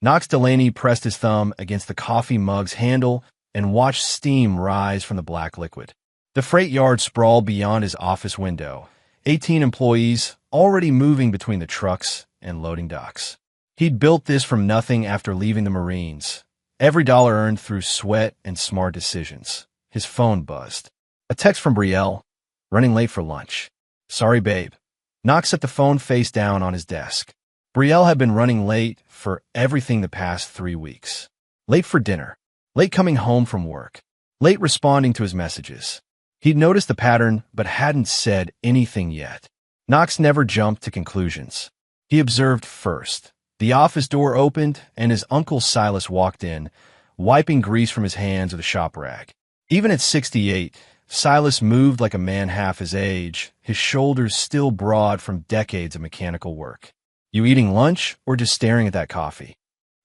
Knox Delaney pressed his thumb against the coffee mug's handle and watched steam rise from the black liquid. The freight yard sprawled beyond his office window, 18 employees already moving between the trucks and loading docks. He'd built this from nothing after leaving the Marines. Every dollar earned through sweat and smart decisions. His phone buzzed. A text from Brielle, running late for lunch. Sorry, babe. Knox set the phone face down on his desk. Brielle had been running late for everything the past 3 weeks. Late for dinner. Late coming home from work. Late responding to his messages. He'd noticed the pattern, but hadn't said anything yet. Knox never jumped to conclusions. He observed first. The office door opened, and his uncle Silas walked in, wiping grease from his hands with a shop rag. Even at 68, Silas moved like a man half his age, his shoulders still broad from decades of mechanical work. You eating lunch or just staring at that coffee?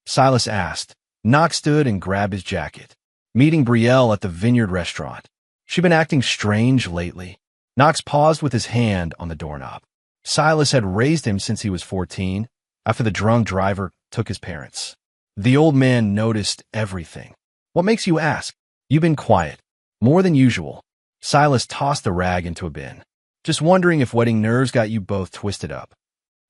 Silas asked. Knox stood and grabbed his jacket. Meeting Brielle at the Vineyard restaurant. She'd been acting strange lately. Knox paused with his hand on the doorknob. Silas had raised him since he was 14, after the drunk driver took his parents. The old man noticed everything. What makes you ask? You've been quiet. More than usual. Silas tossed the rag into a bin. Just wondering if wedding nerves got you both twisted up.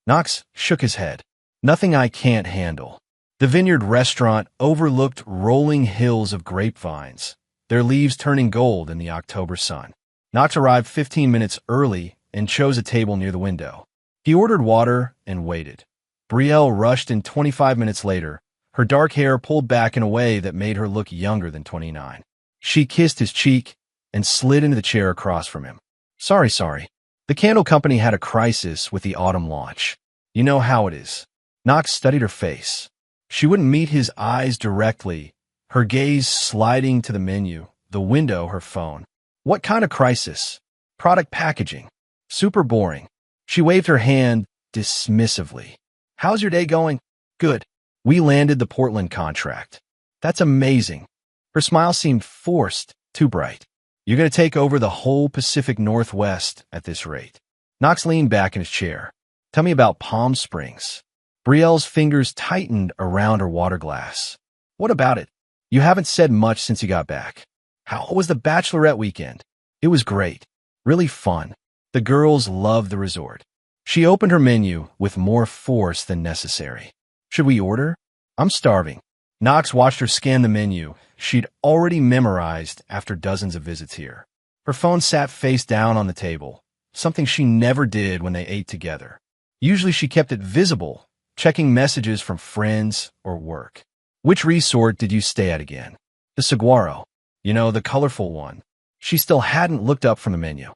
Knox shook his head. Nothing I can't handle. The Vineyard restaurant overlooked rolling hills of grapevines, their leaves turning gold in the October sun. Knox arrived 15 minutes early and chose a table near the window. He ordered water and waited. Brielle rushed in 25 minutes later, her dark hair pulled back in a way that made her look younger than 29. She kissed his cheek and slid into the chair across from him. Sorry. The candle company had a crisis with the autumn launch. You know how it is. Knox studied her face. She wouldn't meet his eyes directly, her gaze sliding to the menu, the window, her phone. What kind of crisis? Product packaging. Super boring. She waved her hand dismissively. How's your day going? Good. We landed the Portland contract. That's amazing. Her smile seemed forced, too bright. You're going to take over the whole Pacific Northwest at this rate. Knox leaned back in his chair. Tell me about Palm Springs. Brielle's fingers tightened around her water glass. What about it? You haven't said much since you got back. How was the bachelorette weekend? It was great. Really fun. The girls loved the resort. She opened her menu with more force than necessary. Should we order? I'm starving. Knox watched her scan the menu she'd already memorized after dozens of visits here. Her phone sat face down on the table, something she never did when they ate together. Usually she kept it visible, checking messages from friends or work. Which resort did you stay at again? The Saguaro. You know, the colorful one. She still hadn't looked up from the menu.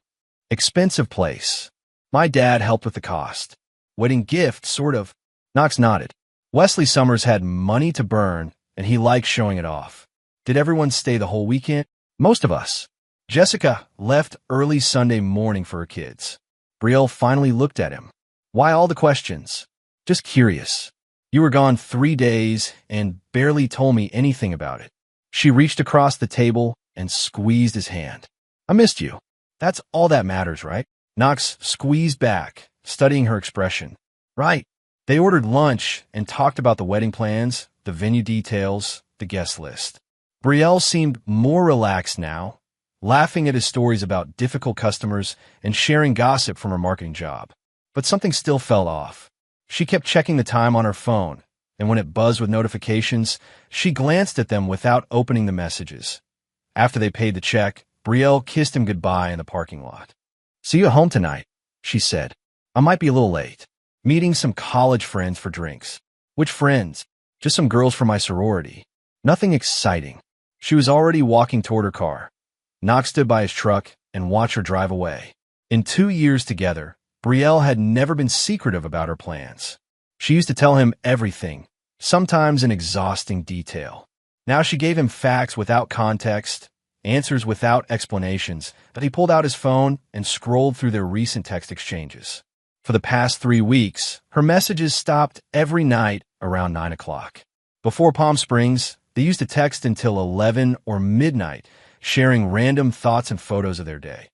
Expensive place. My dad helped with the cost. Wedding gift, sort of. Knox nodded. Wesley Summers had money to burn, and he liked showing it off. Did everyone stay the whole weekend? Most of us. Jessica left early Sunday morning for her kids. Brielle finally looked at him. Why all the questions? Just curious. You were gone 3 days and barely told me anything about it. She reached across the table and squeezed his hand. I missed you. That's all that matters, right? Knox squeezed back, studying her expression. Right. They ordered lunch and talked about the wedding plans, the venue details, the guest list. Brielle seemed more relaxed now, laughing at his stories about difficult customers and sharing gossip from her marketing job. But something still fell off. She kept checking the time on her phone, and when it buzzed with notifications, she glanced at them without opening the messages. After they paid the check, Brielle kissed him goodbye in the parking lot. See you at home tonight, she said. I might be a little late. Meeting some college friends for drinks. Which friends? Just some girls from my sorority. Nothing exciting. She was already walking toward her car. Knox stood by his truck and watched her drive away. In 2 years together, Brielle had never been secretive about her plans. She used to tell him everything, sometimes in exhausting detail. Now she gave him facts without context, answers without explanations, but he pulled out his phone and scrolled through their recent text exchanges. For the past 3 weeks, her messages stopped every night around 9 o'clock. Before Palm Springs, they used to text until 11 or midnight, sharing random thoughts and photos of their day.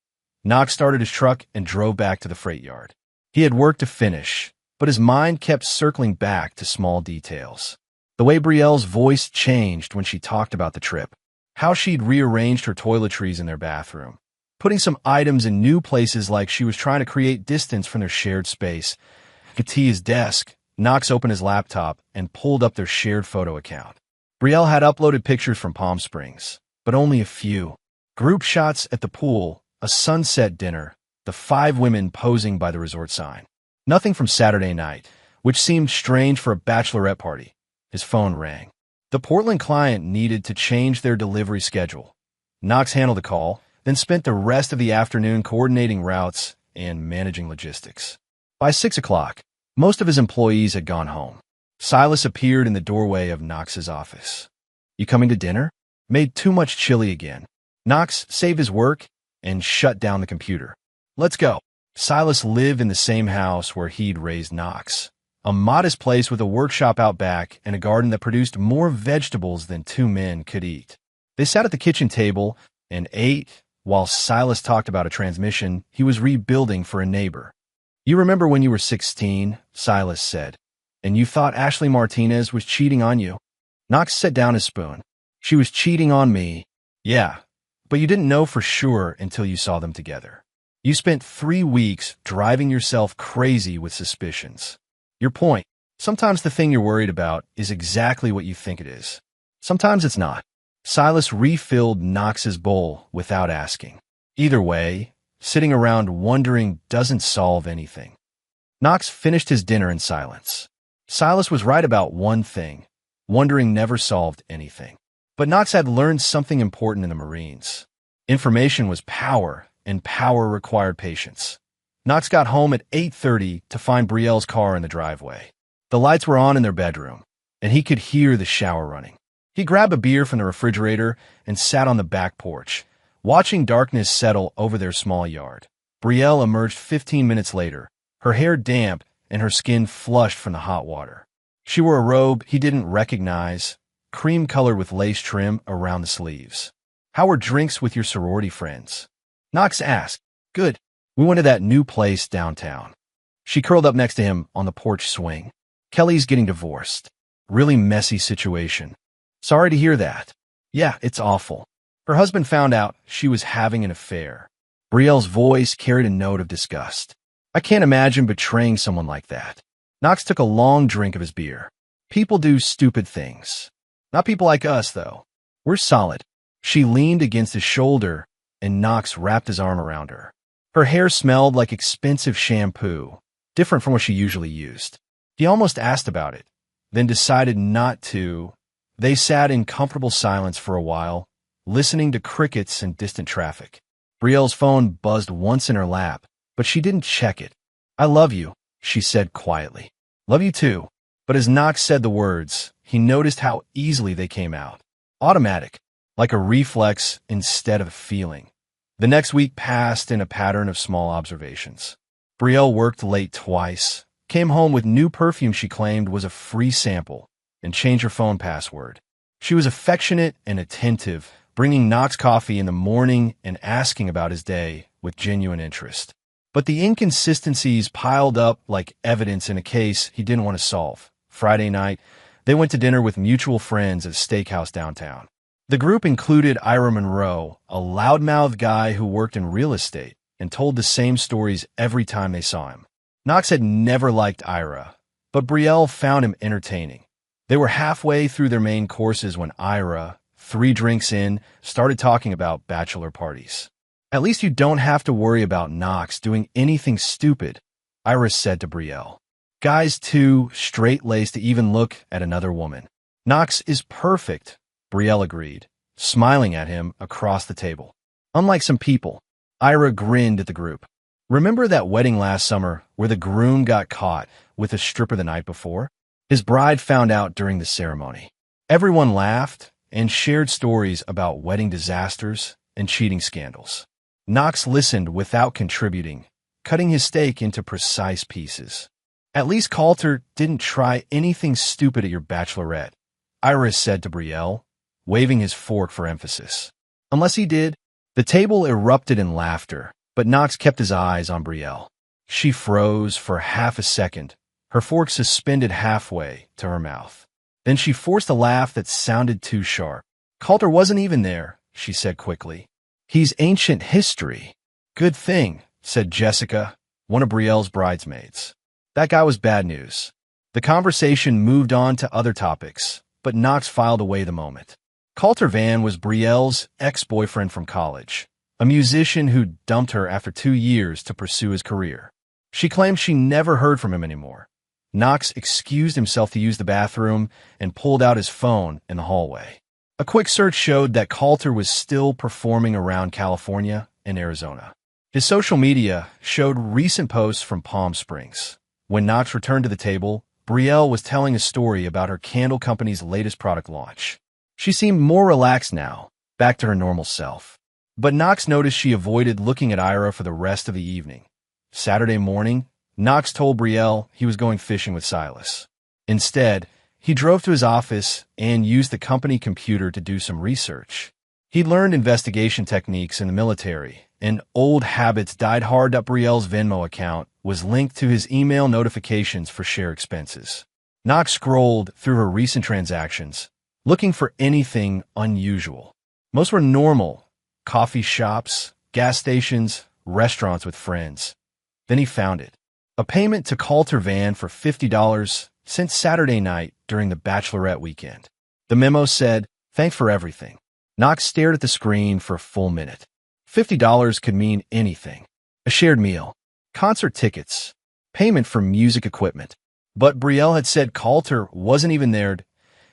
Knox started his truck and drove back to the freight yard. He had work to finish, but his mind kept circling back to small details. The way Brielle's voice changed when she talked about the trip, how she'd rearranged her toiletries in their bathroom, putting some items in new places like she was trying to create distance from their shared space. At his desk, Knox opened his laptop and pulled up their shared photo account. Brielle had uploaded pictures from Palm Springs, but only a few. Group shots at the pool, a sunset dinner, the 5 women posing by the resort sign. Nothing from Saturday night, which seemed strange for a bachelorette party. His phone rang. The Portland client needed to change their delivery schedule. Knox handled the call, then spent the rest of the afternoon coordinating routes and managing logistics. By 6 o'clock, most of his employees had gone home. Silas appeared in the doorway of Knox's office. "You coming to dinner?" Made too much chili again. Knox saved his work and shut down the computer. "Let's go." Silas lived in the same house where he'd raised Knox, a modest place with a workshop out back and a garden that produced more vegetables than 2 men could eat. They sat at the kitchen table and ate while Silas talked about a transmission he was rebuilding for a neighbor. "You remember when you were 16, Silas said, "and you thought Ashley Martinez was cheating on you?" Knox set down his spoon. "She was cheating on me." "Yeah, but you didn't know for sure until you saw them together. You spent 3 weeks driving yourself crazy with suspicions." Your point. Sometimes the thing you're worried about is exactly what you think it is. Sometimes it's not. Silas refilled Knox's bowl without asking. Either way, sitting around wondering doesn't solve anything. Knox finished his dinner in silence. Silas was right about one thing. Wondering never solved anything. But Knox had learned something important in the Marines. Information was power, and power required patience. Knox got home at 8:30 to find Brielle's car in the driveway. The lights were on in their bedroom, and he could hear the shower running. He grabbed a beer from the refrigerator and sat on the back porch, watching darkness settle over their small yard. Brielle emerged 15 minutes later, her hair damp and her skin flushed from the hot water. She wore a robe he didn't recognize, cream-colored with lace trim around the sleeves. "How were drinks with your sorority friends?" Knox asked. "Good. We went to that new place downtown." She curled up next to him on the porch swing. "Kelly's getting divorced. Really messy situation." "Sorry to hear that." "Yeah, it's awful. Her husband found out she was having an affair." Brielle's voice carried a note of disgust. "I can't imagine betraying someone like that." Knox took a long drink of his beer. "People do stupid things. Not people like us, though. We're solid." She leaned against his shoulder, and Knox wrapped his arm around her. Her hair smelled like expensive shampoo, different from what she usually used. He almost asked about it, then decided not to. They sat in comfortable silence for a while, listening to crickets and distant traffic. Brielle's phone buzzed once in her lap, but she didn't check it. "I love you," she said quietly. "Love you too." But as Knox said the words, he noticed how easily they came out. Automatic, like a reflex instead of a feeling. The next week passed in a pattern of small observations. Brielle worked late twice, came home with new perfume she claimed was a free sample, and changed her phone password. She was affectionate and attentive, bringing Knox coffee in the morning and asking about his day with genuine interest. But the inconsistencies piled up like evidence in a case he didn't want to solve. Friday night, they went to dinner with mutual friends at a steakhouse downtown. The group included Ira Monroe, a loudmouth guy who worked in real estate and told the same stories every time they saw him. Knox had never liked Ira, but Brielle found him entertaining. They were halfway through their main courses when Ira, 3 drinks in, started talking about bachelor parties. "At least you don't have to worry about Knox doing anything stupid," Ira said to Brielle. "Guy's too straight-laced to even look at another woman." "Knox is perfect," Brielle agreed, smiling at him across the table. "Unlike some people." Ira grinned at the group. "Remember that wedding last summer where the groom got caught with a stripper the night before? His bride found out during the ceremony." Everyone laughed and shared stories about wedding disasters and cheating scandals. Knox listened without contributing, cutting his steak into precise pieces. "At least Coulter didn't try anything stupid at your bachelorette," Ira said to Brielle, waving his fork for emphasis. "Unless he did." The table erupted in laughter, but Knox kept his eyes on Brielle. She froze for half a second, her fork suspended halfway to her mouth. Then she forced a laugh that sounded too sharp. Coulter wasn't even there, she said quickly. He's ancient history. Good thing, said Jessica, one of Brielle's bridesmaids. That guy was bad news. The conversation moved on to other topics, but Knox filed away the moment. Coulter Van was Brielle's ex-boyfriend from college, a musician who dumped her after 2 years to pursue his career. She claimed she never heard from him anymore. Knox excused himself to use the bathroom and pulled out his phone in the hallway. A quick search showed that Coulter was still performing around California and Arizona. His social media showed recent posts from Palm Springs. When Knox returned to the table, Brielle was telling a story about her candle company's latest product launch. She seemed more relaxed now, back to her normal self. But Knox noticed she avoided looking at Ira for the rest of the evening. Saturday morning, Knox told Brielle he was going fishing with Silas. Instead, he drove to his office and used the company computer to do some research. He'd learned investigation techniques in the military, and old habits died hard that Brielle's Venmo account was linked to his email notifications for share expenses. Knox scrolled through her recent transactions, looking for anything unusual. Most were normal: coffee shops, gas stations, restaurants with friends. Then he found it. A payment to Coulter Van for $50 sent Saturday night during the bachelorette weekend. The memo said, "Thanks for everything." Knox stared at the screen for a full minute. $50 could mean anything. A shared meal, concert tickets, payment for music equipment. But Brielle had said Coulter wasn't even there.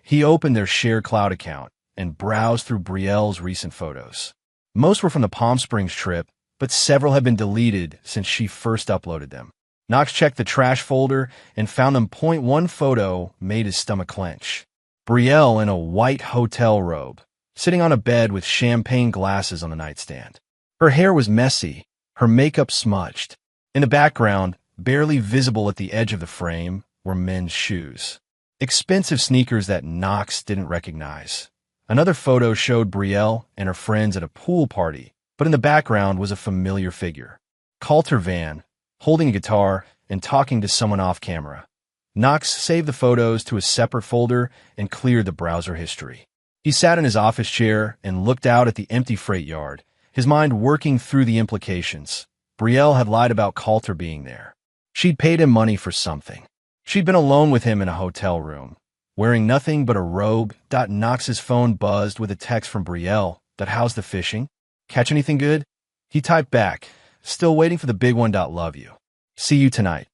He opened their shared cloud account and browsed through Brielle's recent photos. Most were from the Palm Springs trip, but several had been deleted since she first uploaded them. Knox checked the trash folder and found them. One photo made his stomach clench. Brielle in a white hotel robe, sitting on a bed with champagne glasses on the nightstand. Her hair was messy, her makeup smudged. In the background, barely visible at the edge of the frame, were men's shoes. Expensive sneakers that Knox didn't recognize. Another photo showed Brielle and her friends at a pool party, but in the background was a familiar figure. Coulter Van, holding a guitar and talking to someone off camera. Knox saved the photos to a separate folder and cleared the browser history. He sat in his office chair and looked out at the empty freight yard, his mind working through the implications. Brielle had lied about Coulter being there. She'd paid him money for something. She'd been alone with him in a hotel room, wearing nothing but a robe. Knox's phone buzzed with a text from Brielle. "How's the fishing? Catch anything good?" He typed back, "Still waiting for the big one. Love you. See you tonight."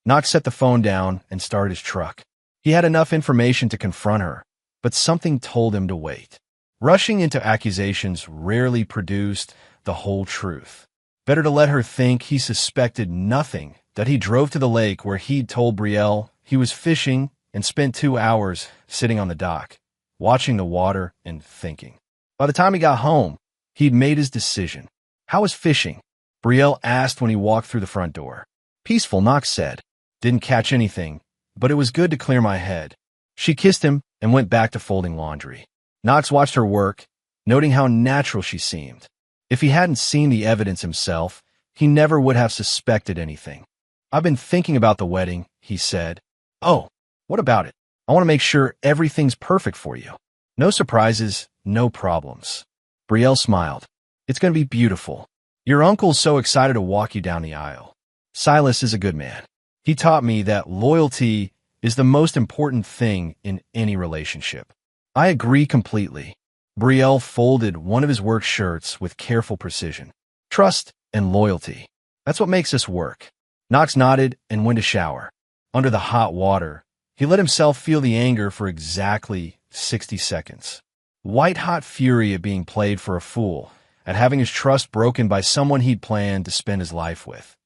Knox set the phone down and started his truck. He had enough information to confront her, but something told him to wait. Rushing into accusations rarely produced the whole truth. Better to let her think he suspected nothing, that he drove to the lake where he'd told Brielle he was fishing and spent 2 hours sitting on the dock, watching the water and thinking. By the time he got home, he'd made his decision. "How was fishing?" Brielle asked when he walked through the front door. "Peaceful," Knox said. "Didn't catch anything, but it was good to clear my head." She kissed him and went back to folding laundry. Knox watched her work, noting how natural she seemed. If he hadn't seen the evidence himself, he never would have suspected anything. "I've been thinking about the wedding," he said. "Oh, what about it? I want to make sure everything's perfect for you. No surprises, no problems." Brielle smiled. "It's going to be beautiful. Your uncle's so excited to walk you down the aisle. Silas is a good man. He taught me that loyalty is the most important thing in any relationship." "I agree completely." Brielle folded one of his work shirts with careful precision. "Trust and loyalty. That's what makes us work." Knox nodded and went to shower. Under the hot water, he let himself feel the anger for exactly 60 seconds. White-hot fury at being played for a fool, at having his trust broken by someone he'd planned to spend his life with.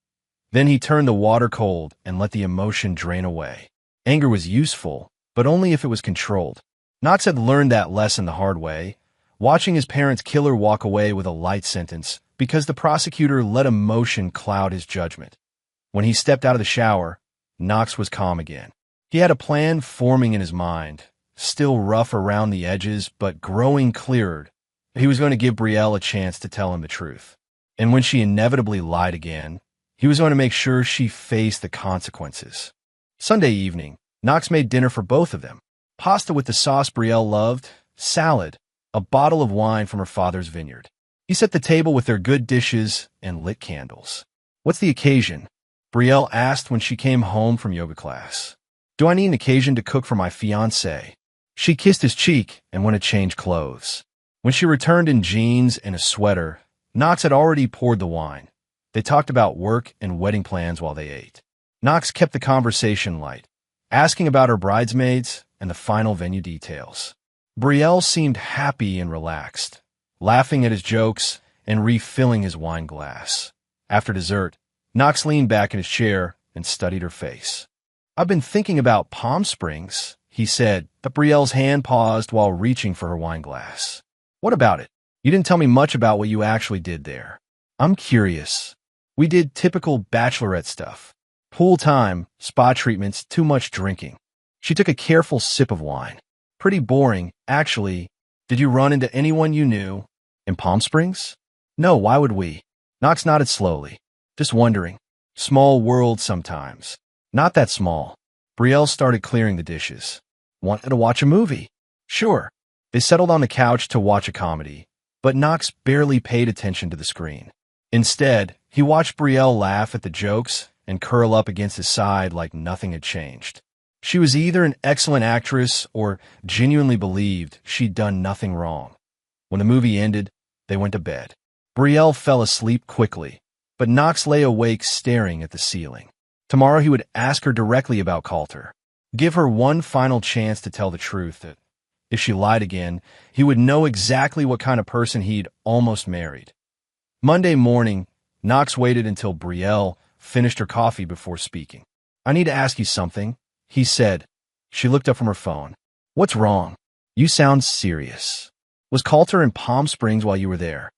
Then he turned the water cold and let the emotion drain away. Anger was useful, but only if it was controlled. Knox had learned that lesson the hard way, watching his parents' killer walk away with a light sentence because the prosecutor let emotion cloud his judgment. When he stepped out of the shower, Knox was calm again. He had a plan forming in his mind, still rough around the edges, but growing clearer. He was going to give Brielle a chance to tell him the truth. And when she inevitably lied again, he was going to make sure she faced the consequences. Sunday evening, Knox made dinner for both of them. pasta with the sauce Brielle loved, salad, a bottle of wine from her father's vineyard. He set the table with their good dishes and lit candles. "What's the occasion?" Brielle asked when she came home from yoga class. "Do I need an occasion to cook for my fiancé?" She kissed his cheek and went to change clothes. When she returned in jeans and a sweater, Knox had already poured the wine. They talked about work and wedding plans while they ate. Knox kept the conversation light, asking about her bridesmaids and the final venue details. Brielle seemed happy and relaxed, laughing at his jokes and refilling his wine glass. After dessert, Knox leaned back in his chair and studied her face. "I've been thinking about Palm Springs," he said, but Brielle's hand paused while reaching for her wine glass. "What about it? You didn't tell me much about what you actually did there." "I'm curious." "We did typical bachelorette stuff. Pool time, spa treatments, too much drinking." She took a careful sip of wine. "Pretty boring, actually. Did you run into anyone you knew in Palm Springs?" "No, why would we?" Knox nodded slowly. "Just wondering. Small world sometimes." "Not that small." Brielle started clearing the dishes. "Wanted to watch a movie?" "Sure." They settled on the couch to watch a comedy, but Knox barely paid attention to the screen. Instead, he watched Brielle laugh at the jokes and curl up against his side like nothing had changed. She was either an excellent actress or genuinely believed she'd done nothing wrong. When the movie ended, they went to bed. Brielle fell asleep quickly, but Knox lay awake staring at the ceiling. Tomorrow he would ask her directly about Coulter. Give her one final chance to tell the truth that, if she lied again, he would know exactly what kind of person he'd almost married. Monday morning, Knox waited until Brielle finished her coffee before speaking. "I need to ask you something," he said. She looked up from her phone. "What's wrong? You sound serious. Was Coulter in Palm Springs while you were there?"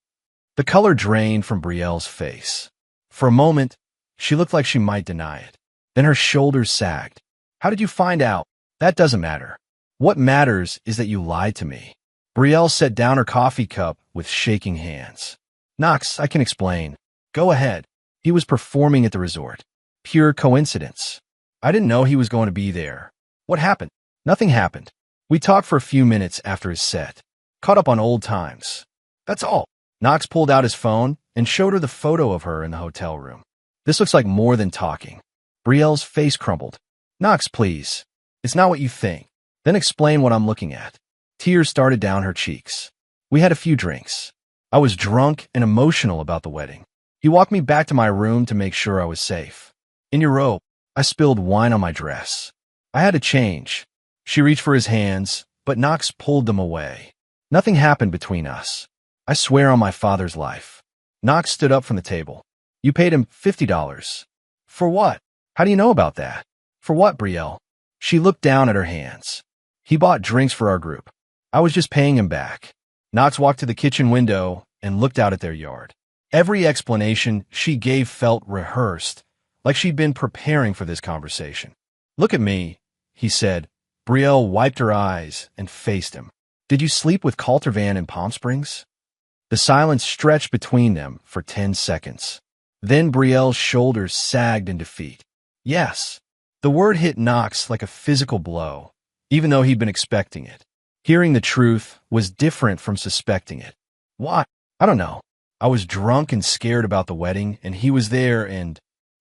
The color drained from Brielle's face. For a moment, she looked like she might deny it. Then her shoulders sagged. "How did you find out?" "That doesn't matter. What matters is that you lied to me." Brielle set down her coffee cup with shaking hands. "Knox, I can explain." "Go ahead." "He was performing at the resort. Pure coincidence. I didn't know he was going to be there." "What happened?" "Nothing happened. We talked for a few minutes after his set. Caught up on old times. That's all." Knox pulled out his phone and showed her the photo of her in the hotel room. "This looks like more than talking." Brielle's face crumbled. "Knox, please. It's not what you think." "Then explain what I'm looking at." Tears started down her cheeks. "We had a few drinks. I was drunk and emotional about the wedding. He walked me back to my room to make sure I was safe. In your robe, I spilled wine on my dress. I had to change." She reached for his hands, but Knox pulled them away. "Nothing happened between us. I swear on my father's life." Knox stood up from the table. "You paid him $50. For what? How do you know about that?" "For what, Brielle?" She looked down at her hands. "He bought drinks for our group. I was just paying him back." Knox walked to the kitchen window and looked out at their yard. Every explanation she gave felt rehearsed, like she'd been preparing for this conversation. "Look at me," he said. Brielle wiped her eyes and faced him. "Did you sleep with Caltervan in Palm Springs?" The silence stretched between them for 10 seconds. Then Brielle's shoulders sagged in defeat. "Yes." The word hit Knox like a physical blow, even though he'd been expecting it. Hearing the truth was different from suspecting it. "Why? I don't know. I was drunk and scared about the wedding, and he was there, and..."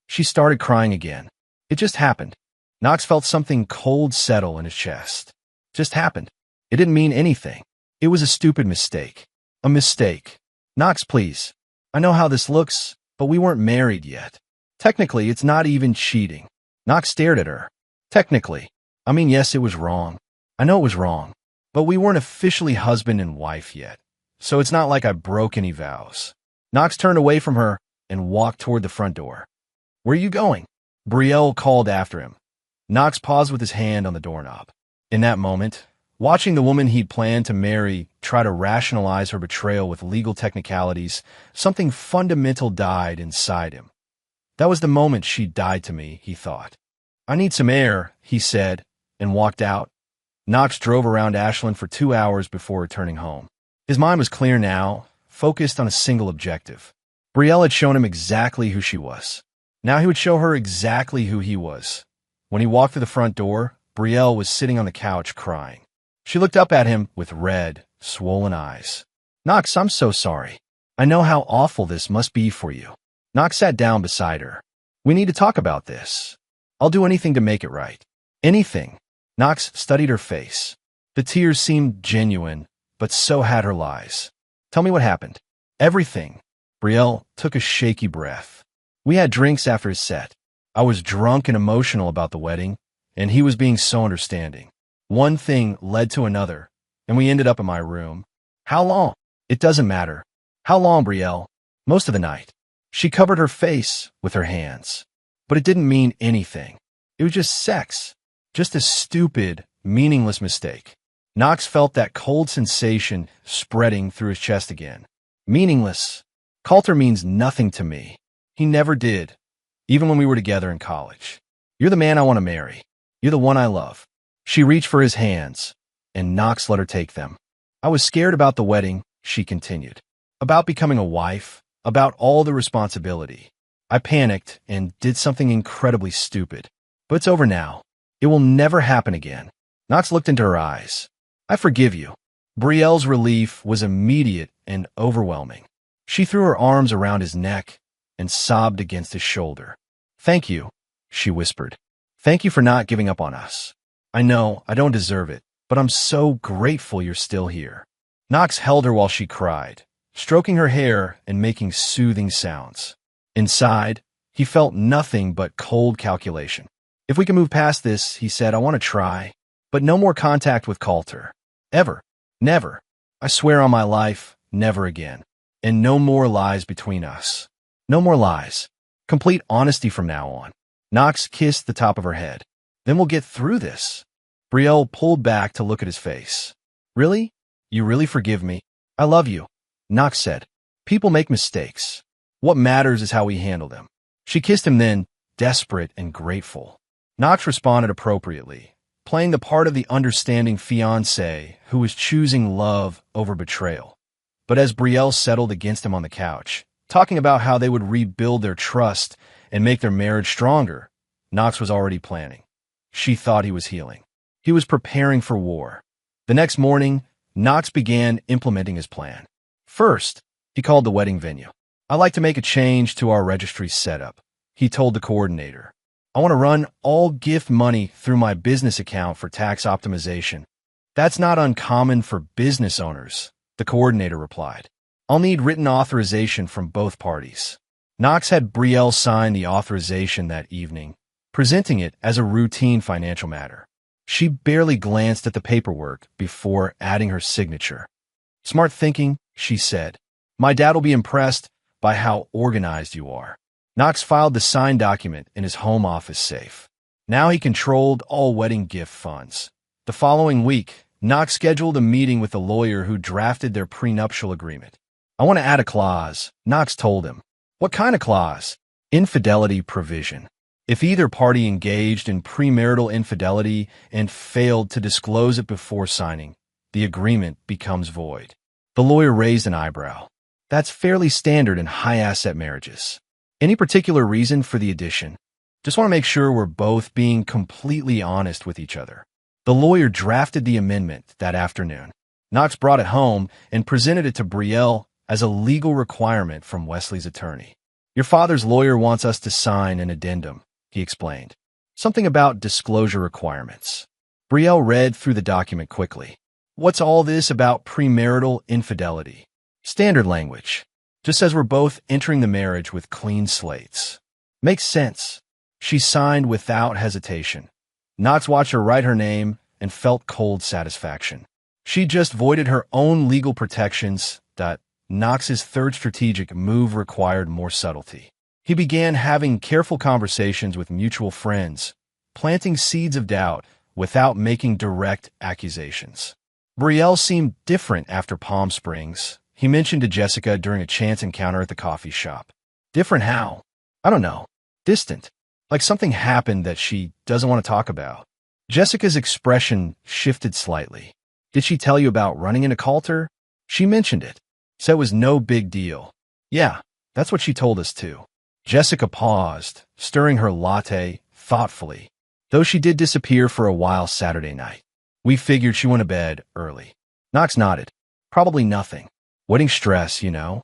She started crying again. "It just happened." Knox felt something cold settle in his chest. "Just happened. It didn't mean anything. It was a stupid mistake. A mistake. Knox, please. I know how this looks, but we weren't married yet. Technically, it's not even cheating." Knox stared at her. "Technically. I mean, yes, it was wrong. I know it was wrong. But we weren't officially husband and wife yet, so it's not like I broke any vows." Knox turned away from her and walked toward the front door. "Where are you going?" Brielle called after him. Knox paused with his hand on the doorknob. In that moment, watching the woman he'd planned to marry try to rationalize her betrayal with legal technicalities, something fundamental died inside him. That was the moment she died to me, he thought. "I need some air," he said, and walked out. Knox drove around Ashland for 2 hours before returning home. His mind was clear now, focused on a single objective. Brielle had shown him exactly who she was. Now he would show her exactly who he was. When he walked through the front door, Brielle was sitting on the couch crying. She looked up at him with red, swollen eyes. Knox, I'm so sorry. I know how awful this must be for you. Knox sat down beside her. We need to talk about this. I'll do anything to make it right. Anything. Knox studied her face. The tears seemed genuine, but so had her lies. Tell me what happened. Everything. Brielle took a shaky breath. We had drinks after his set. I was drunk and emotional about the wedding, and he was being so understanding. One thing led to another, and we ended up in my room. How long? It doesn't matter. How long, Brielle? Most of the night. She covered her face with her hands. But it didn't mean anything. It was just sex. Just a stupid, meaningless mistake. Knox felt that cold sensation spreading through his chest again. Meaningless. Coulter means nothing to me. He never did, even when we were together in college. You're the man I want to marry. You're the one I love. She reached for his hands, and Knox let her take them. I was scared about the wedding, she continued. About becoming a wife, about all the responsibility. I panicked and did something incredibly stupid. But it's over now. It will never happen again. Knox looked into her eyes. I forgive you. Brielle's relief was immediate and overwhelming. She threw her arms around his neck and sobbed against his shoulder. Thank you, she whispered. Thank you for not giving up on us. I know I don't deserve it, but I'm so grateful you're still here. Knox held her while she cried, stroking her hair and making soothing sounds. Inside, he felt nothing but cold calculation. If we can move past this, he said, I want to try, but no more contact with Coulter. Ever. Never. I swear on my life, never again. And no more lies between us. No more lies. Complete honesty from now on. Knox kissed the top of her head. Then we'll get through this. Brielle pulled back to look at his face. Really? You really forgive me? I love you. Knox said. People make mistakes. What matters is how we handle them. She kissed him then, desperate and grateful. Knox responded appropriately, playing the part of the understanding fiancé who was choosing love over betrayal. But as Brielle settled against him on the couch, talking about how they would rebuild their trust and make their marriage stronger, Knox was already planning. She thought he was healing. He was preparing for war. The next morning, Knox began implementing his plan. First, he called the wedding venue. I'd like to make a change to our registry setup, he told the coordinator. I want to run all gift money through my business account for tax optimization. That's not uncommon for business owners, the coordinator replied. I'll need written authorization from both parties. Knox had Brielle sign the authorization that evening, presenting it as a routine financial matter. She barely glanced at the paperwork before adding her signature. Smart thinking, she said. My dad will be impressed by how organized you are. Knox filed the signed document in his home office safe. Now he controlled all wedding gift funds. The following week, Knox scheduled a meeting with the lawyer who drafted their prenuptial agreement. I want to add a clause, Knox told him. What kind of clause? Infidelity provision. If either party engaged in premarital infidelity and failed to disclose it before signing, the agreement becomes void. The lawyer raised an eyebrow. That's fairly standard in high-asset marriages. Any particular reason for the addition? Just want to make sure we're both being completely honest with each other. The lawyer drafted the amendment that afternoon. Knox brought it home and presented it to Brielle as a legal requirement from Wesley's attorney. Your father's lawyer wants us to sign an addendum, he explained. Something about disclosure requirements. Brielle read through the document quickly. What's all this about premarital infidelity? Standard language. Just says we're both entering the marriage with clean slates. Makes sense. She signed without hesitation. Knox watched her write her name and felt cold satisfaction. She just voided her own legal protections. Knox's third strategic move required more subtlety. He began having careful conversations with mutual friends, planting seeds of doubt without making direct accusations. Brielle seemed different after Palm Springs. He mentioned to Jessica during a chance encounter at the coffee shop. Different how? I don't know. Distant. Like something happened that she doesn't want to talk about. Jessica's expression shifted slightly. Did she tell you about running into Coulter? She mentioned it. Said it was no big deal. Yeah, that's what she told us too. Jessica paused, stirring her latte thoughtfully. though she did disappear for a while Saturday night. We figured she went to bed early. Knox nodded. Probably nothing. Wedding stress, you know.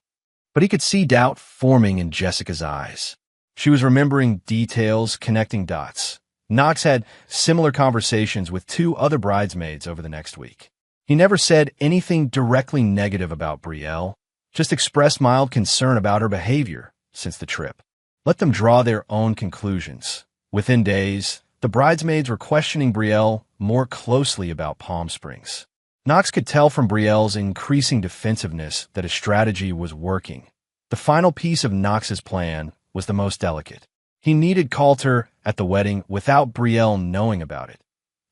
But he could see doubt forming in Jessica's eyes. She was remembering details, connecting dots. Knox had similar conversations with 2 other bridesmaids over the next week. He never said anything directly negative about Brielle, just expressed mild concern about her behavior since the trip. Let them draw their own conclusions. Within days, the bridesmaids were questioning Brielle more closely about Palm Springs. Knox could tell from Brielle's increasing defensiveness that his strategy was working. The final piece of Knox's plan was the most delicate. He needed Coulter at the wedding without Brielle knowing about it.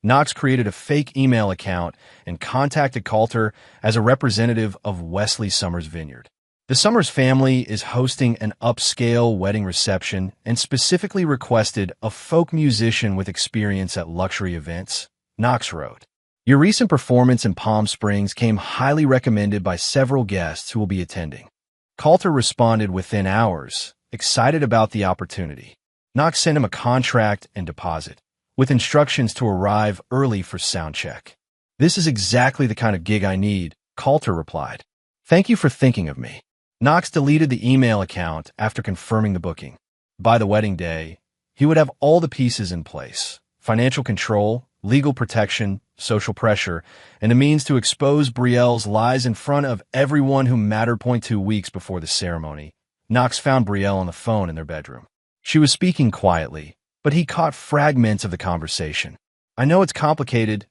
Knox created a fake email account and contacted Coulter as a representative of Wesley Summers' vineyard. The Summers family is hosting an upscale wedding reception and specifically requested a folk musician with experience at luxury events, Knox wrote. Your recent performance in Palm Springs came highly recommended by several guests who will be attending. Coulter responded within hours, excited about the opportunity. Knox sent him a contract and deposit, with instructions to arrive early for sound check. This is exactly the kind of gig I need, Coulter replied. Thank you for thinking of me. Knox deleted the email account after confirming the booking. By the wedding day, he would have all the pieces in place: financial control, legal protection, social pressure, and a means to expose Brielle's lies in front of everyone who mattered. 2 weeks before the ceremony, Knox found Brielle on the phone in their bedroom. She was speaking quietly, but he caught fragments of the conversation. I know it's complicated.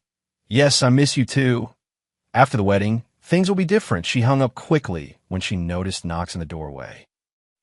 Yes, I miss you too. After the wedding, things will be different. She hung up quickly when she noticed Knox in the doorway.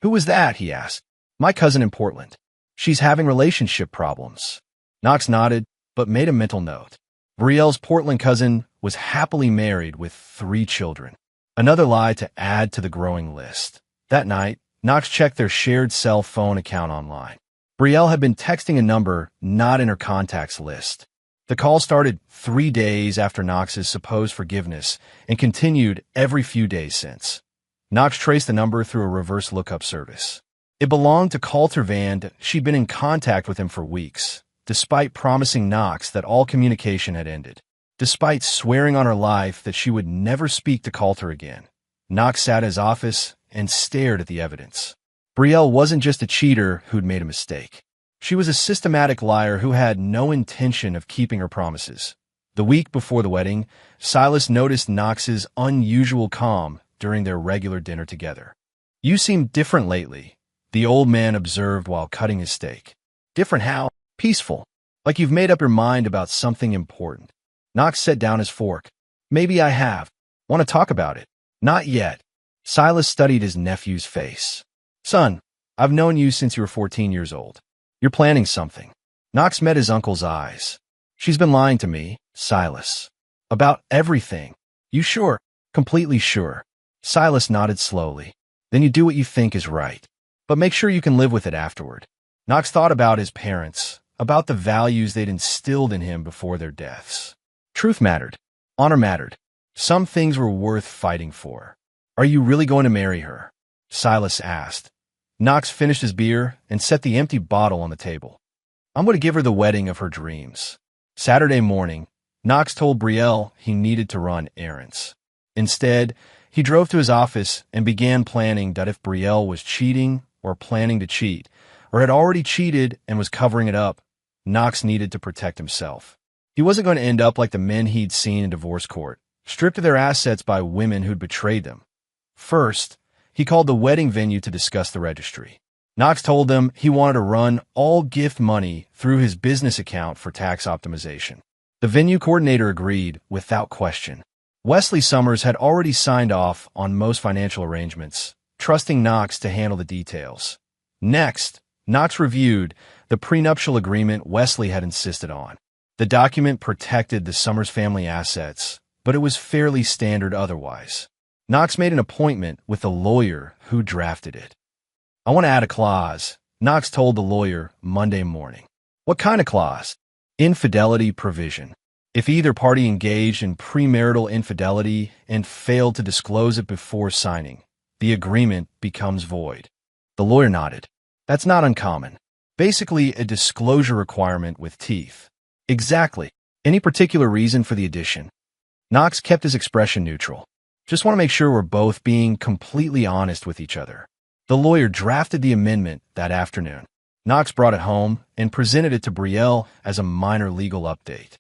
Who was that? He asked. My cousin in Portland. She's having relationship problems. Knox nodded, but made a mental note. Brielle's Portland cousin was happily married with 3 children. Another lie to add to the growing list. That night, Knox checked their shared cell phone account online. Brielle had been texting a number not in her contacts list. The call started 3 days after Knox's supposed forgiveness and continued every few days since. Knox traced the number through a reverse lookup service. It belonged to Coulter Van. She'd been in contact with him for weeks, despite promising Knox that all communication had ended. Despite swearing on her life that she would never speak to Coulter again, Knox sat in his office and stared at the evidence. Brielle wasn't just a cheater who'd made a mistake. She was a systematic liar who had no intention of keeping her promises. The week before the wedding, Silas noticed Knox's unusual calm during their regular dinner together. You seem different lately, the old man observed while cutting his steak. Different how? Peaceful. Like you've made up your mind about something important. Knox set down his fork. Maybe I have. Want to talk about it? Not yet. Silas studied his nephew's face. Son, I've known you since you were 14 years old. You're planning something. Knox met his uncle's eyes. She's been lying to me, Silas. About everything. You sure? Completely sure. Silas nodded slowly. Then you do what you think is right. But make sure you can live with it afterward. Knox thought about his parents, about the values they'd instilled in him before their deaths. Truth mattered. Honor mattered. Some things were worth fighting for. Are you really going to marry her? Silas asked. Knox finished his beer and set the empty bottle on the table. I'm going to give her the wedding of her dreams. Saturday morning, Knox told Brielle he needed to run errands. Instead, he drove to his office and began planning that if Brielle was cheating or planning to cheat, or had already cheated and was covering it up, Knox needed to protect himself. He wasn't going to end up like the men he'd seen in divorce court, stripped of their assets by women who'd betrayed them. First, he called the wedding venue to discuss the registry. Knox told them he wanted to run all gift money through his business account for tax optimization. The venue coordinator agreed without question. Wesley Summers had already signed off on most financial arrangements, trusting Knox to handle the details. Next, Knox reviewed the prenuptial agreement Wesley had insisted on. The document protected the Summers family assets, but it was fairly standard otherwise. Knox made an appointment with the lawyer who drafted it. I want to add a clause, Knox told the lawyer Monday morning. What kind of clause? Infidelity provision. If either party engaged in premarital infidelity and failed to disclose it before signing, the agreement becomes void. The lawyer nodded. That's not uncommon. Basically, a disclosure requirement with teeth. Exactly. Any particular reason for the addition? Knox kept his expression neutral. Just want to make sure we're both being completely honest with each other. The lawyer drafted the amendment that afternoon. Knox brought it home and presented it to Brielle as a minor legal update.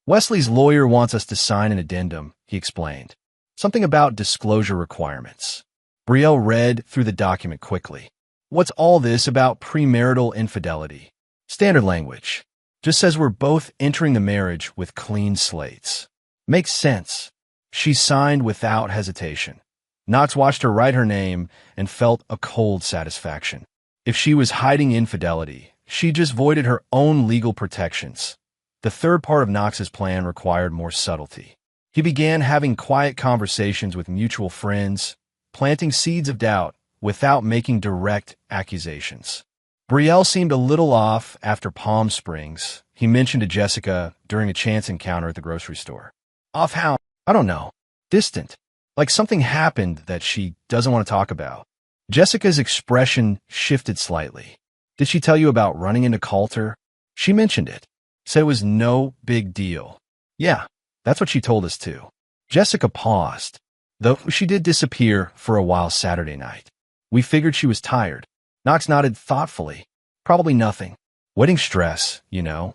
Wesley's lawyer wants us to sign an addendum, he explained. Something about disclosure requirements. Brielle read through the document quickly. What's all this about premarital infidelity? Standard language. Just says we're both entering the marriage with clean slates. Makes sense. She signed without hesitation. Knox watched her write her name and felt a cold satisfaction. If she was hiding infidelity, she just voided her own legal protections. The third part of Knox's plan required more subtlety. He began having quiet conversations with mutual friends, planting seeds of doubt without making direct accusations. Brielle seemed a little off after Palm Springs, he mentioned to Jessica during a chance encounter at the grocery store. Off how? I don't know. Distant. Like something happened that she doesn't want to talk about. Jessica's expression shifted slightly. Did she tell you about running into Coulter? She mentioned it. Said it was no big deal. Yeah, that's what she told us too. Jessica paused, though she did disappear for a while Saturday night. We figured she was tired. Knox nodded thoughtfully. Probably nothing. Wedding stress, you know.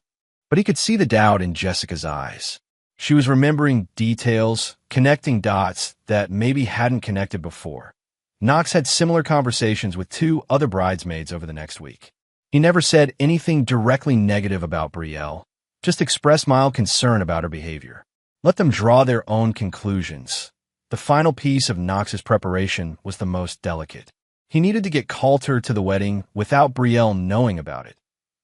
But he could see the doubt in Jessica's eyes. She was remembering details, connecting dots that maybe hadn't connected before. Knox had similar conversations with 2 other bridesmaids over the next week. He never said anything directly negative about Brielle, just expressed mild concern about her behavior. Let them draw their own conclusions. The final piece of Knox's preparation was the most delicate. He needed to get Coulter to the wedding without Brielle knowing about it.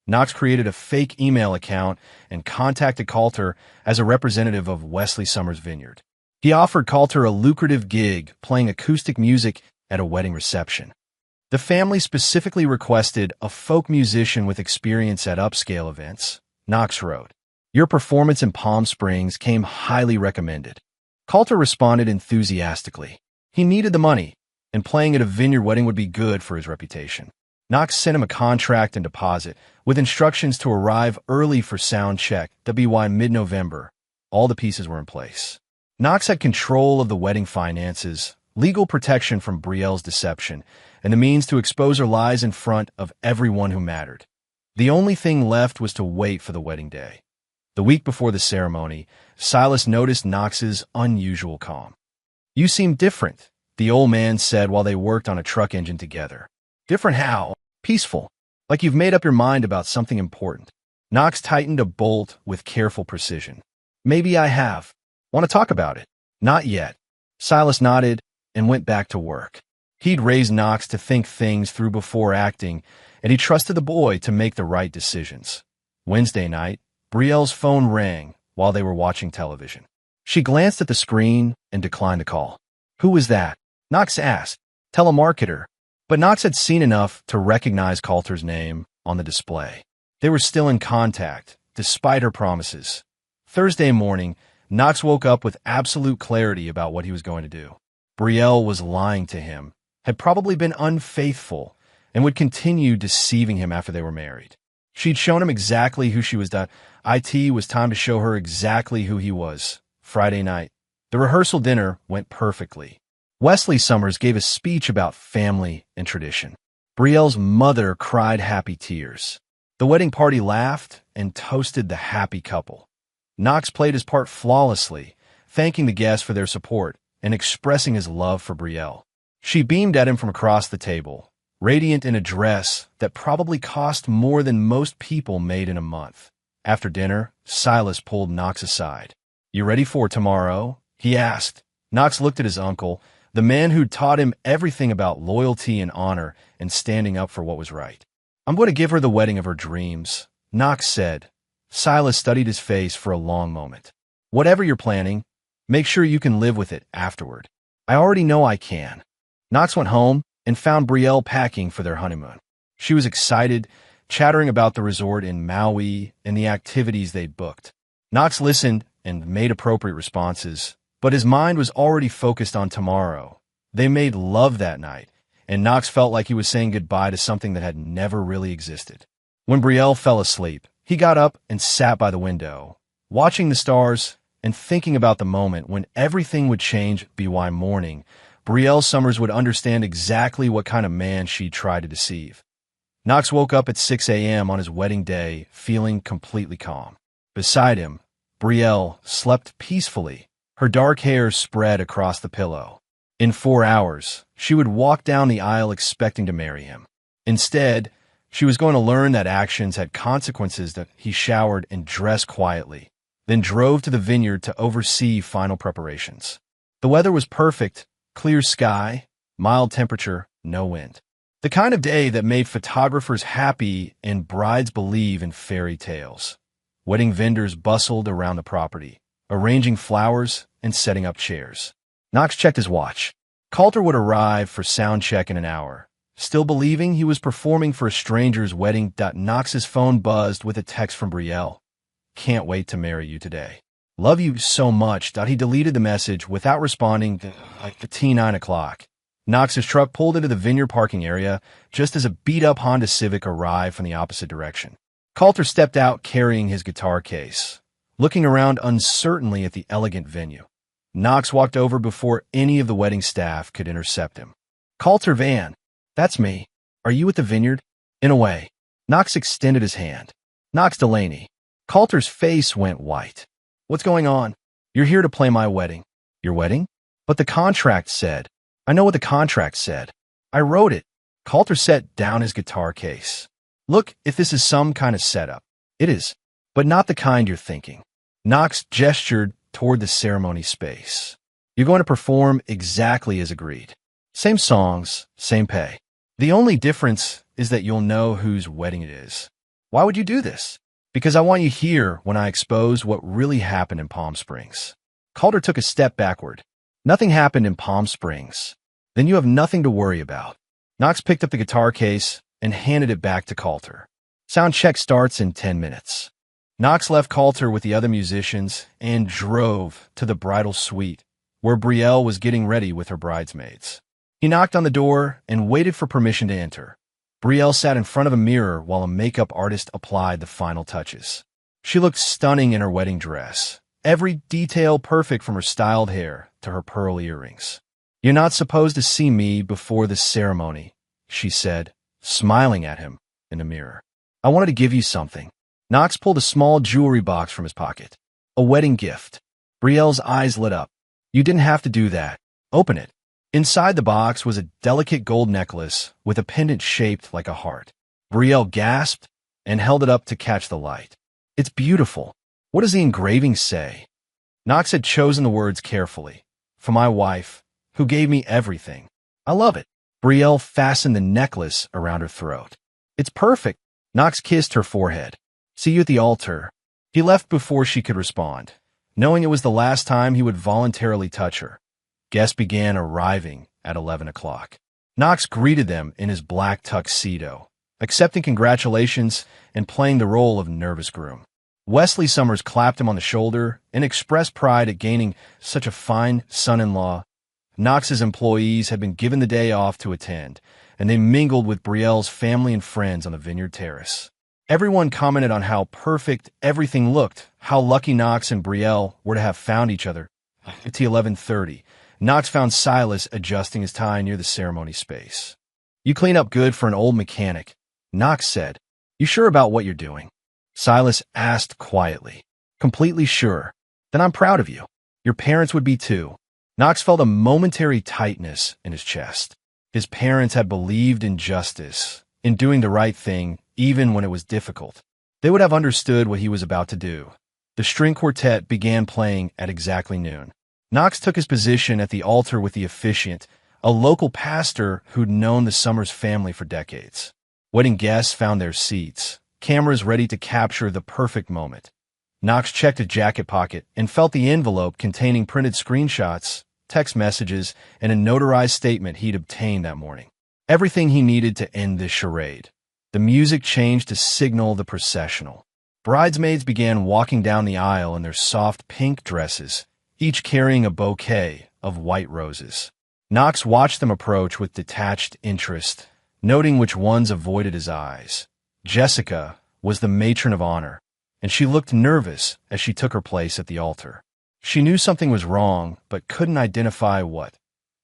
Knox created a fake email account and contacted Coulter as a representative of Wesley Summers' Vineyard. He offered Coulter a lucrative gig playing acoustic music at a wedding reception. The family specifically requested a folk musician with experience at upscale events, Knox wrote. Your performance in Palm Springs came highly recommended. Coulter responded enthusiastically. He needed the money, and playing at a vineyard wedding would be good for his reputation. Knox sent him a contract and deposit, with instructions to arrive early for sound check, WY mid-November. All the pieces were in place. Knox had control of the wedding finances, legal protection from Brielle's deception, and the means to expose her lies in front of everyone who mattered. The only thing left was to wait for the wedding day. The week before the ceremony, Silas noticed Knox's unusual calm. You seem different, the old man said while they worked on a truck engine together. Different how? Peaceful. Like you've made up your mind about something important. Knox tightened a bolt with careful precision. Maybe I have. Want to talk about it? Not yet. Silas nodded and went back to work. He'd raised Knox to think things through before acting, and he trusted the boy to make the right decisions. Wednesday night, Brielle's phone rang while they were watching television. She glanced at the screen and declined the call. Who was that? Knox asked. Telemarketer. But Knox had seen enough to recognize Coulter's name on the display. They were still in contact, despite her promises. Thursday morning, Knox woke up with absolute clarity about what he was going to do. Brielle was lying to him, had probably been unfaithful, and would continue deceiving him after they were married. She'd shown him exactly who she was. It was time to show her exactly who he was. Friday night. The rehearsal dinner went perfectly. Wesley Summers gave a speech about family and tradition. Brielle's mother cried happy tears. The wedding party laughed and toasted the happy couple. Knox played his part flawlessly, thanking the guests for their support and expressing his love for Brielle. She beamed at him from across the table, radiant in a dress that probably cost more than most people made in a month. After dinner, Silas pulled Knox aside. You ready for tomorrow? He asked. Knox looked at his uncle, the man who'd taught him everything about loyalty and honor and standing up for what was right. I'm going to give her the wedding of her dreams, Knox said. Silas studied his face for a long moment. Whatever you're planning, make sure you can live with it afterward. I already know I can. Knox went home and found Brielle packing for their honeymoon. She was excited, chattering about the resort in Maui and the activities they'd booked. Knox listened and made appropriate responses, but his mind was already focused on tomorrow. They made love that night, and Knox felt like he was saying goodbye to something that had never really existed. When Brielle fell asleep, he got up and sat by the window, watching the stars and thinking about the moment when everything would change. By morning, Brielle Summers would understand exactly what kind of man she tried to deceive. Knox woke up at 6 a.m. on his wedding day, feeling completely calm. Beside him, Brielle slept peacefully, her dark hair spread across the pillow. In 4 hours, she would walk down the aisle expecting to marry him. Instead, she was going to learn that actions had consequences. That he showered and dressed quietly, then drove to the vineyard to oversee final preparations. The weather was perfect, clear sky, mild temperature, no wind. The kind of day that made photographers happy and brides believe in fairy tales. Wedding vendors bustled around the property, arranging flowers and setting up chairs. Knox checked his watch. Coulter would arrive for sound check in an hour. Still believing he was performing for a stranger's wedding, Knox's phone buzzed with a text from Brielle. Can't wait to marry you today. Love you so much. He deleted the message without responding like the T9 o'clock. Knox's truck pulled into the vineyard parking area just as a beat-up Honda Civic arrived from the opposite direction. Coulter stepped out carrying his guitar case, looking around uncertainly at the elegant venue. Knox walked over before any of the wedding staff could intercept him. Coulter Van, that's me. Are you at the vineyard? In a way. Knox extended his hand. Knox Delaney. Coulter's face went white. What's going on? You're here to play my wedding. Your wedding? But the contract said. I know what the contract said. I wrote it. Coulter set down his guitar case. Look, if this is some kind of setup. It is, but not the kind you're thinking. Knox gestured toward the ceremony space. You're going to perform exactly as agreed. Same songs, same pay. The only difference is that you'll know whose wedding it is. Why would you do this? Because I want you here when I expose what really happened in Palm Springs. Coulter took a step backward. Nothing happened in Palm Springs. Then you have nothing to worry about. Knox picked up the guitar case and handed it back to Coulter. Sound check starts in 10 minutes. Knox left Coulter with the other musicians and drove to the bridal suite, where Brielle was getting ready with her bridesmaids. He knocked on the door and waited for permission to enter. Brielle sat in front of a mirror while a makeup artist applied the final touches. She looked stunning in her wedding dress, every detail perfect from her styled hair to her pearl earrings. You're not supposed to see me before the ceremony, she said, smiling at him in the mirror. I wanted to give you something. Knox pulled a small jewelry box from his pocket. A wedding gift. Brielle's eyes lit up. You didn't have to do that. Open it. Inside the box was a delicate gold necklace with a pendant shaped like a heart. Brielle gasped and held it up to catch the light. It's beautiful. What does the engraving say? Knox had chosen the words carefully. For my wife, who gave me everything. I love it. Brielle fastened the necklace around her throat. It's perfect. Knox kissed her forehead. See you at the altar. He left before she could respond, knowing it was the last time he would voluntarily touch her. Guests began arriving at 11 o'clock. Knox greeted them in his black tuxedo, accepting congratulations and playing the role of nervous groom. Wesley Summers clapped him on the shoulder and expressed pride at gaining such a fine son-in-law. Knox's employees had been given the day off to attend, and they mingled with Brielle's family and friends on the vineyard terrace. Everyone commented on how perfect everything looked, how lucky Knox and Brielle were to have found each other. At 11:30, Knox found Silas adjusting his tie near the ceremony space. You clean up good for an old mechanic, Knox said. You sure about what you're doing? Silas asked quietly. Completely sure. Then I'm proud of you. Your parents would be too. Knox felt a momentary tightness in his chest. His parents had believed in justice, in doing the right thing, even when it was difficult. They would have understood what he was about to do. The string quartet began playing at exactly noon. Knox took his position at the altar with the officiant, a local pastor who'd known the Summers family for decades. Wedding guests found their seats, cameras ready to capture the perfect moment. Knox checked his jacket pocket and felt the envelope containing printed screenshots, text messages, and a notarized statement he'd obtained that morning. Everything he needed to end this charade. The music changed to signal the processional. Bridesmaids began walking down the aisle in their soft pink dresses, each carrying a bouquet of white roses. Knox watched them approach with detached interest, noting which ones avoided his eyes. Jessica was the matron of honor, and she looked nervous as she took her place at the altar. She knew something was wrong, but couldn't identify what.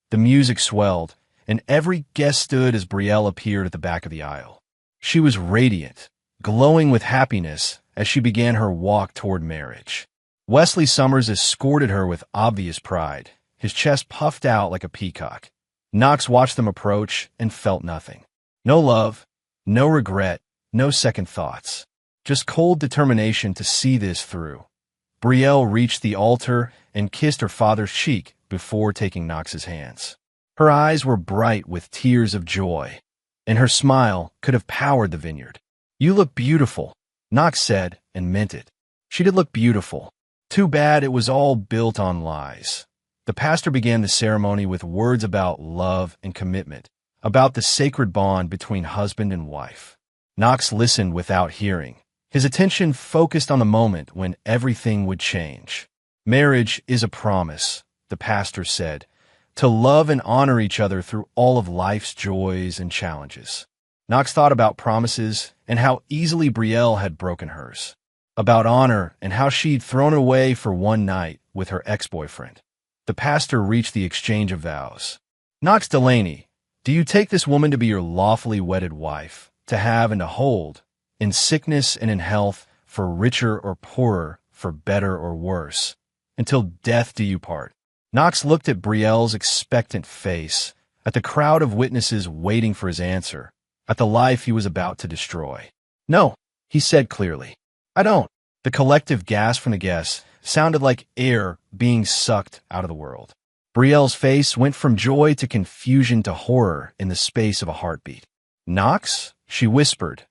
The music swelled, and every guest stood as Brielle appeared at the back of the aisle. She was radiant, glowing with happiness as she began her walk toward marriage. Wesley Summers escorted her with obvious pride, his chest puffed out like a peacock. Knox watched them approach and felt nothing. No love, no regret, no second thoughts. Just cold determination to see this through. Brielle reached the altar and kissed her father's cheek before taking Knox's hands. Her eyes were bright with tears of joy, and her smile could have powered the vineyard. "You look beautiful," Knox said, and meant it. She did look beautiful. Too bad it was all built on lies. The pastor began the ceremony with words about love and commitment, about the sacred bond between husband and wife. Knox listened without hearing, his attention focused on the moment when everything would change. "Marriage is a promise," the pastor said, "to love and honor each other through all of life's joys and challenges." Knox thought about promises and how easily Brielle had broken hers, about honor and how she'd thrown away for one night with her ex-boyfriend. The pastor reached the exchange of vows. "Knox Delaney, do you take this woman to be your lawfully wedded wife, to have and to hold, in sickness and in health, for richer or poorer, for better or worse, until death do you part?" Knox looked at Brielle's expectant face, at the crowd of witnesses waiting for his answer, at the life he was about to destroy. "No," he said clearly. "I don't." The collective gasp from the guests sounded like air being sucked out of the world. Brielle's face went from joy to confusion to horror in the space of a heartbeat. "Knox?" she whispered.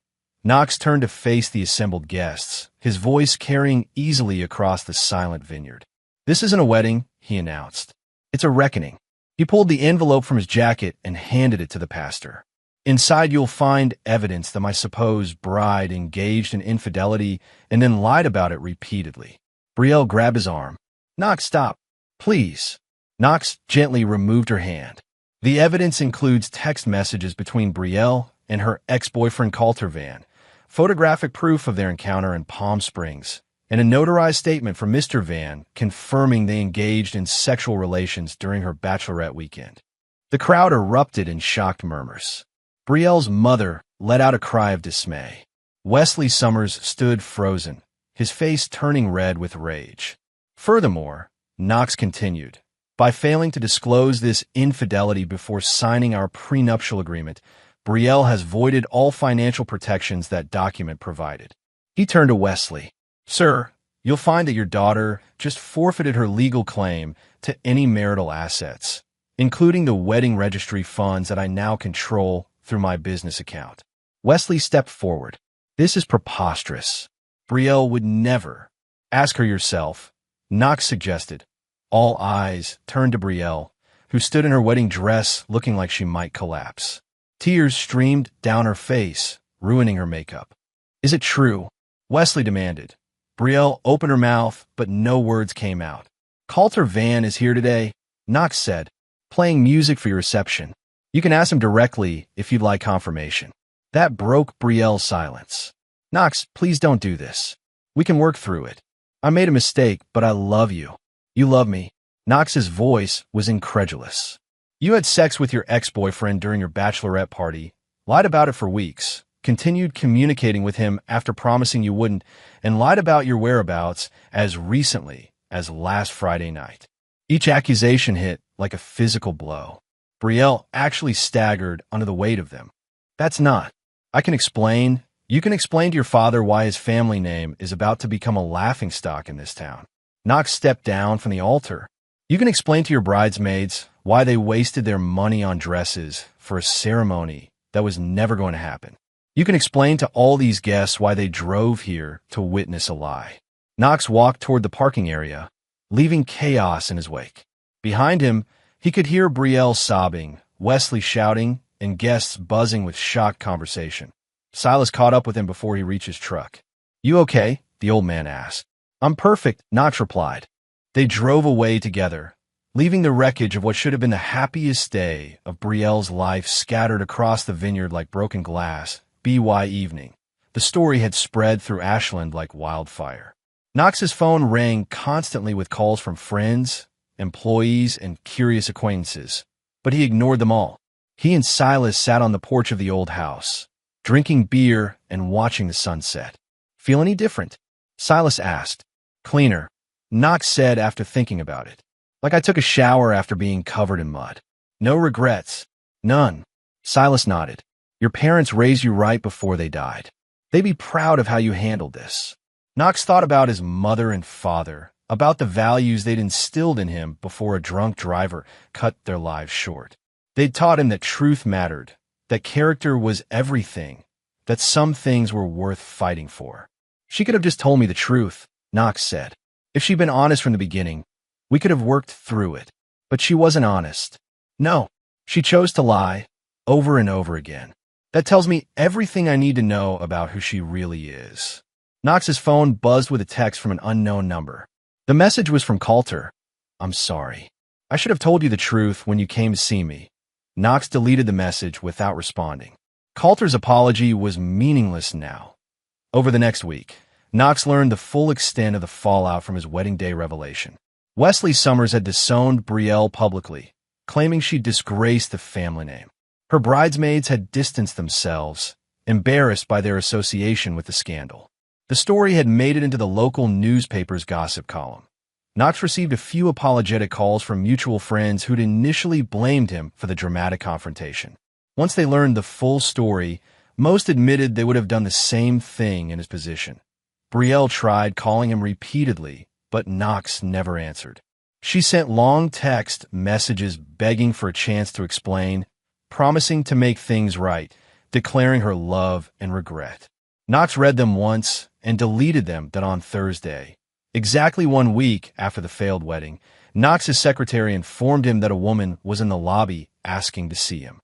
Knox turned to face the assembled guests, his voice carrying easily across the silent vineyard. "This isn't a wedding," he announced. "It's a reckoning." He pulled the envelope from his jacket and handed it to the pastor. "Inside you'll find evidence that my supposed bride engaged in infidelity and then lied about it repeatedly." Brielle grabbed his arm. "Knox, stop. Please." Knox gently removed her hand. "The evidence includes text messages between Brielle and her ex-boyfriend Coulter Van, photographic proof of their encounter in Palm Springs, and a notarized statement from Mr. Van confirming they engaged in sexual relations during her bachelorette weekend." The crowd erupted in shocked murmurs. Brielle's mother let out a cry of dismay. Wesley Summers stood frozen, his face turning red with rage. "Furthermore," Knox continued, "by failing to disclose this infidelity before signing our prenuptial agreement, Brielle has voided all financial protections that document provided." He turned to Wesley. "Sir, you'll find that your daughter just forfeited her legal claim to any marital assets, including the wedding registry funds that I now control through my business account." Wesley stepped forward. "This is preposterous. Brielle would never." "Ask her yourself," Knox suggested. All eyes turned to Brielle, who stood in her wedding dress looking like she might collapse. Tears streamed down her face, ruining her makeup. "Is it true?" Wesley demanded. Brielle opened her mouth, but no words came out. "Coulter Van is here today," Knox said, "playing music for your reception. You can ask him directly if you'd like confirmation." That broke Brielle's silence. "Knox, please don't do this. We can work through it. I made a mistake, but I love you. You love me." Knox's voice was incredulous. "You had sex with your ex-boyfriend during your bachelorette party, lied about it for weeks, continued communicating with him after promising you wouldn't, and lied about your whereabouts as recently as last Friday night." Each accusation hit like a physical blow. Brielle actually staggered under the weight of them. "That's not. I can explain. You can explain to your father why his family name is about to become a laughingstock in this town." Knox stepped down from the altar. "You can explain to your bridesmaids why they wasted their money on dresses for a ceremony that was never going to happen. You can explain to all these guests why they drove here to witness a lie." Knox walked toward the parking area, leaving chaos in his wake. Behind him, he could hear Brielle sobbing, Wesley shouting, and guests buzzing with shocked conversation. Silas caught up with him before he reached his truck. "You okay?" the old man asked. "I'm perfect," Knox replied. They drove away together, leaving the wreckage of what should have been the happiest day of Brielle's life scattered across the vineyard like broken glass. BY evening. The story had spread through Ashland like wildfire. Knox's phone rang constantly with calls from friends, employees, and curious acquaintances, but he ignored them all. He and Silas sat on the porch of the old house, drinking beer and watching the sunset. "Feel any different?" Silas asked. "Cleaner," Knox said after thinking about it. "Like I took a shower after being covered in mud." "No regrets?" "None." Silas nodded. "Your parents raised you right before they died. They'd be proud of how you handled this." Knox thought about his mother and father, about the values they'd instilled in him before a drunk driver cut their lives short. They'd taught him that truth mattered, that character was everything, that some things were worth fighting for. "She could have just told me the truth," Knox said. "If she'd been honest from the beginning, we could have worked through it. But she wasn't honest. No, she chose to lie, over and over again. That tells me everything I need to know about who she really is." Knox's phone buzzed with a text from an unknown number. The message was from Coulter. "I'm sorry. I should have told you the truth when you came to see me." Knox deleted the message without responding. Coulter's apology was meaningless now. Over the next week, Knox learned the full extent of the fallout from his wedding day revelation. Wesley Summers had disowned Brielle publicly, claiming she disgraced the family name. Her bridesmaids had distanced themselves, embarrassed by their association with the scandal. The story had made it into the local newspaper's gossip column. Knox received a few apologetic calls from mutual friends who'd initially blamed him for the dramatic confrontation. Once they learned the full story, most admitted they would have done the same thing in his position. Brielle tried calling him repeatedly, but Knox never answered. She sent long text messages begging for a chance to explain, promising to make things right, declaring her love and regret. Knox read them once and deleted them then on Thursday. Exactly 1 week after the failed wedding, Knox's secretary informed him that a woman was in the lobby asking to see him.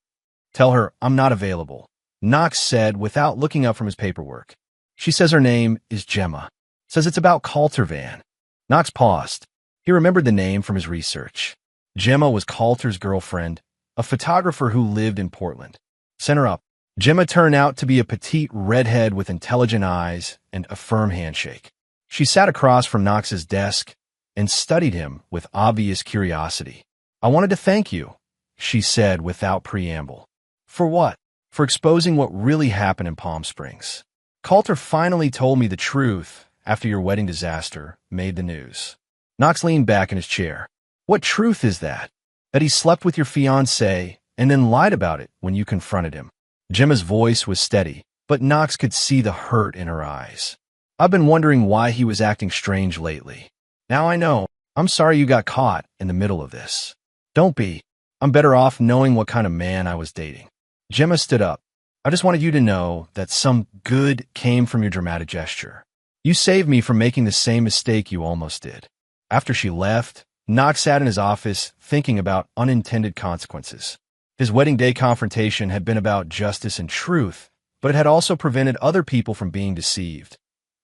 "Tell her I'm not available," Knox said without looking up from his paperwork. "She says her name is Gemma. Says it's about Coulter Van." Knox paused. He remembered the name from his research. Gemma was Coulter's girlfriend, a photographer who lived in Portland. "Send her up." Gemma turned out to be a petite redhead with intelligent eyes and a firm handshake. She sat across from Knox's desk and studied him with obvious curiosity. "I wanted to thank you," she said without preamble. "For what?" "For exposing what really happened in Palm Springs. Coulter finally told me the truth after your wedding disaster made the news." Knox leaned back in his chair. "What truth is that?" "That he slept with your fiancée and then lied about it when you confronted him." Gemma's voice was steady, but Knox could see the hurt in her eyes. "I've been wondering why he was acting strange lately. Now I know. I'm sorry you got caught in the middle of this." "Don't be. I'm better off knowing what kind of man I was dating." Gemma stood up. "I just wanted you to know that some good came from your dramatic gesture. You saved me from making the same mistake you almost did." After she left, Knox sat in his office thinking about unintended consequences. His wedding day confrontation had been about justice and truth, but it had also prevented other people from being deceived.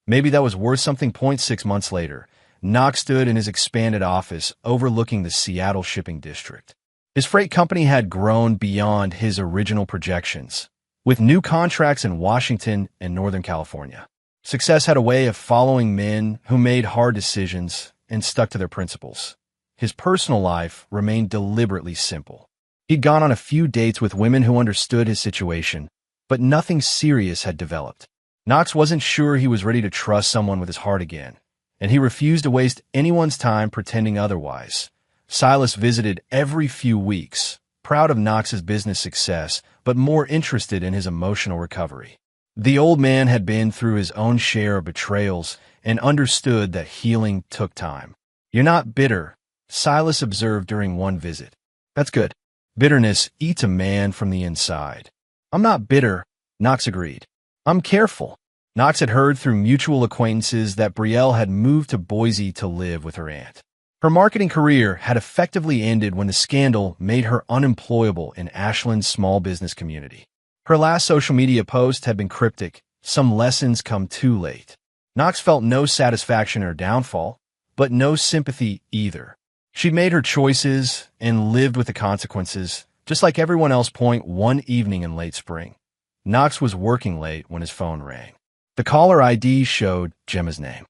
Maybe that was worth something. 6 months later, Knox stood in his expanded office overlooking the Seattle shipping district. His freight company had grown beyond his original projections, with new contracts in Washington and Northern California. Success had a way of following men who made hard decisions and stuck to their principles. His personal life remained deliberately simple. He'd gone on a few dates with women who understood his situation, but nothing serious had developed. Knox wasn't sure he was ready to trust someone with his heart again, and he refused to waste anyone's time pretending otherwise. Silas visited every few weeks, proud of Knox's business success, but more interested in his emotional recovery. The old man had been through his own share of betrayals and understood that healing took time. "You're not bitter," Silas observed during one visit. "That's good. Bitterness eats a man from the inside." "I'm not bitter," Knox agreed. "I'm careful." Knox had heard through mutual acquaintances that Brielle had moved to Boise to live with her aunt. Her marketing career had effectively ended when the scandal made her unemployable in Ashland's small business community. Her last social media post had been cryptic, "Some lessons come too late." Knox felt no satisfaction in her downfall, but no sympathy either. She'd made her choices and lived with the consequences, just like everyone else. One evening in late spring, Knox was working late when his phone rang. The caller ID showed Gemma's name.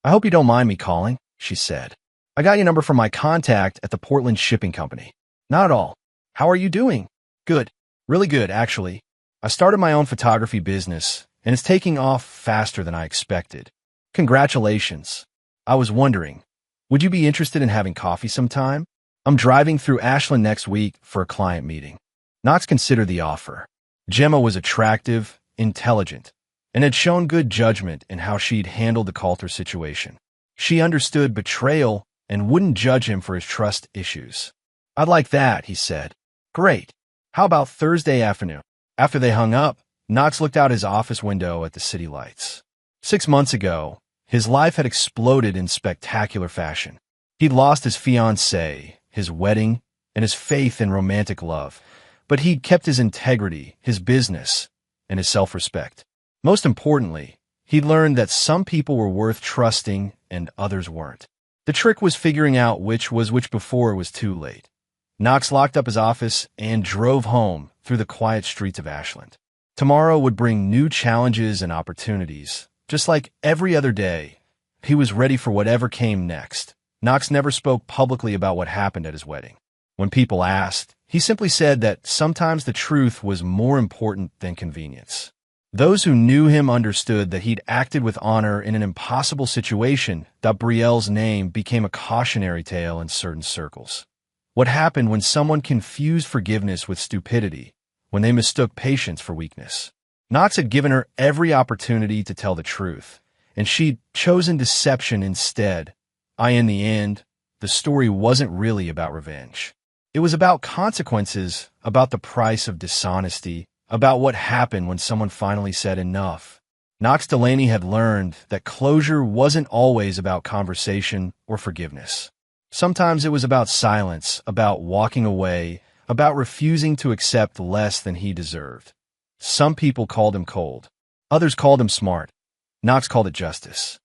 "I hope you don't mind me calling," she said. "I got your number from my contact at the Portland shipping company." "Not at all. How are you doing?" "Good. Really good, actually. I started my own photography business, and it's taking off faster than I expected." "Congratulations. I was wondering, would you be interested in having coffee sometime? I'm driving through Ashland next week for a client meeting." Knox considered the offer. Gemma was attractive, intelligent, and had shown good judgment in how she'd handled the Coulter situation. She understood betrayal and wouldn't judge him for his trust issues. "I'd like that," he said. "Great. How about Thursday afternoon?" After they hung up, Knox looked out his office window at the city lights. 6 months ago, his life had exploded in spectacular fashion. He'd lost his fiancée, his wedding, and his faith in romantic love, but he'd kept his integrity, his business, and his self-respect. Most importantly, he'd learned that some people were worth trusting and others weren't. The trick was figuring out which was which before it was too late. Knox locked up his office and drove home through the quiet streets of Ashland. Tomorrow would bring new challenges and opportunities. Just like every other day, he was ready for whatever came next. Knox never spoke publicly about what happened at his wedding. When people asked, he simply said that sometimes the truth was more important than convenience. Those who knew him understood that he'd acted with honor in an impossible situation. Brielle's name became a cautionary tale in certain circles. What happened when someone confused forgiveness with stupidity, when they mistook patience for weakness? Knox had given her every opportunity to tell the truth, and she'd chosen deception instead. In the end, the story wasn't really about revenge. It was about consequences, about the price of dishonesty, about what happened when someone finally said enough. Knox Delaney had learned that closure wasn't always about conversation or forgiveness. Sometimes it was about silence, about walking away, about refusing to accept less than he deserved. Some people called him cold. Others called him smart. Knox called it justice.